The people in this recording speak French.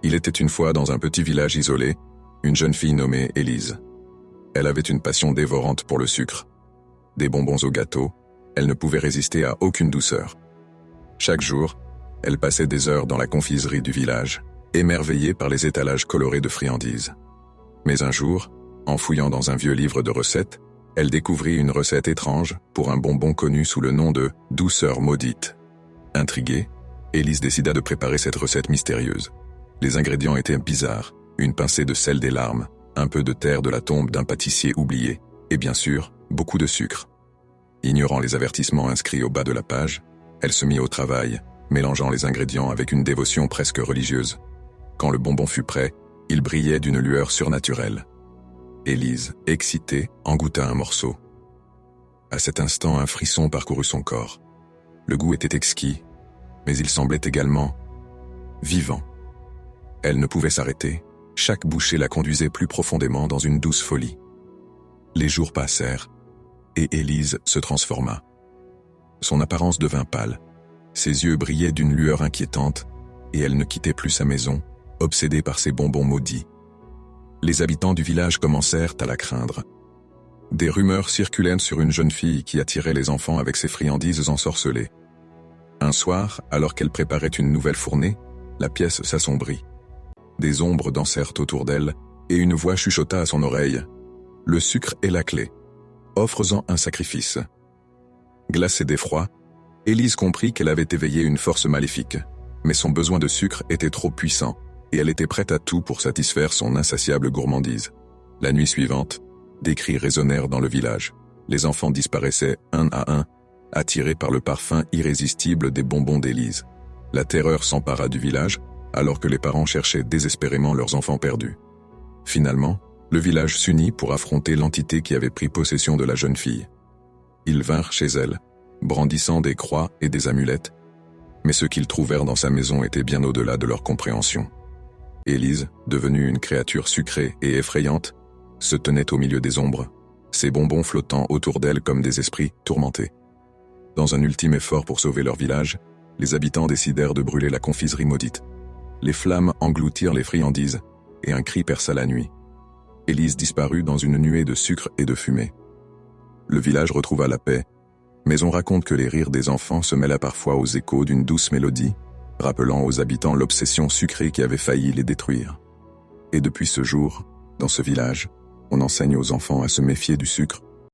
Il était une fois dans un petit village isolé, une jeune fille nommée Élise. Elle avait une passion dévorante pour le sucre. Des bonbons au gâteau, elle ne pouvait résister à aucune douceur. Chaque jour, elle passait des heures dans la confiserie du village, émerveillée par les étalages colorés de friandises. Mais un jour, en fouillant dans un vieux livre de recettes, elle découvrit une recette étrange pour un bonbon connu sous le nom de « douceur maudite ». Intriguée, Élise décida de préparer cette recette mystérieuse. Les ingrédients étaient bizarres, une pincée de sel des larmes, un peu de terre de la tombe d'un pâtissier oublié, et bien sûr, beaucoup de sucre. Ignorant les avertissements inscrits au bas de la page, elle se mit au travail, mélangeant les ingrédients avec une dévotion presque religieuse. Quand le bonbon fut prêt, il brillait d'une lueur surnaturelle. Élise, excitée, en goûta un morceau. À cet instant, un frisson parcourut son corps. Le goût était exquis, mais il semblait également vivant. Elle ne pouvait s'arrêter, chaque bouchée la conduisait plus profondément dans une douce folie. Les jours passèrent, et Élise se transforma. Son apparence devint pâle, ses yeux brillaient d'une lueur inquiétante, et elle ne quittait plus sa maison, obsédée par ses bonbons maudits. Les habitants du village commencèrent à la craindre. Des rumeurs circulèrent sur une jeune fille qui attirait les enfants avec ses friandises ensorcelées. Un soir, alors qu'elle préparait une nouvelle fournée, la pièce s'assombrit. Des ombres dansèrent autour d'elle, et une voix chuchota à son oreille. « Le sucre est la clé. Offre-en un sacrifice. » Glacée d'effroi, Élise comprit qu'elle avait éveillé une force maléfique, mais son besoin de sucre était trop puissant, et elle était prête à tout pour satisfaire son insatiable gourmandise. La nuit suivante, des cris résonnèrent dans le village. Les enfants disparaissaient un à un, attirés par le parfum irrésistible des bonbons d'Élise. La terreur s'empara du village, alors que les parents cherchaient désespérément leurs enfants perdus. Finalement, le village s'unit pour affronter l'entité qui avait pris possession de la jeune fille. Ils vinrent chez elle, brandissant des croix et des amulettes, mais ce qu'ils trouvèrent dans sa maison était bien au-delà de leur compréhension. Élise, devenue une créature sucrée et effrayante, se tenait au milieu des ombres, ses bonbons flottant autour d'elle comme des esprits tourmentés. Dans un ultime effort pour sauver leur village, les habitants décidèrent de brûler la confiserie maudite. Les flammes engloutirent les friandises, et un cri perça la nuit. Élise disparut dans une nuée de sucre et de fumée. Le village retrouva la paix, mais on raconte que les rires des enfants se mêlent parfois aux échos d'une douce mélodie, rappelant aux habitants l'obsession sucrée qui avait failli les détruire. Et depuis ce jour, dans ce village, on enseigne aux enfants à se méfier du sucre,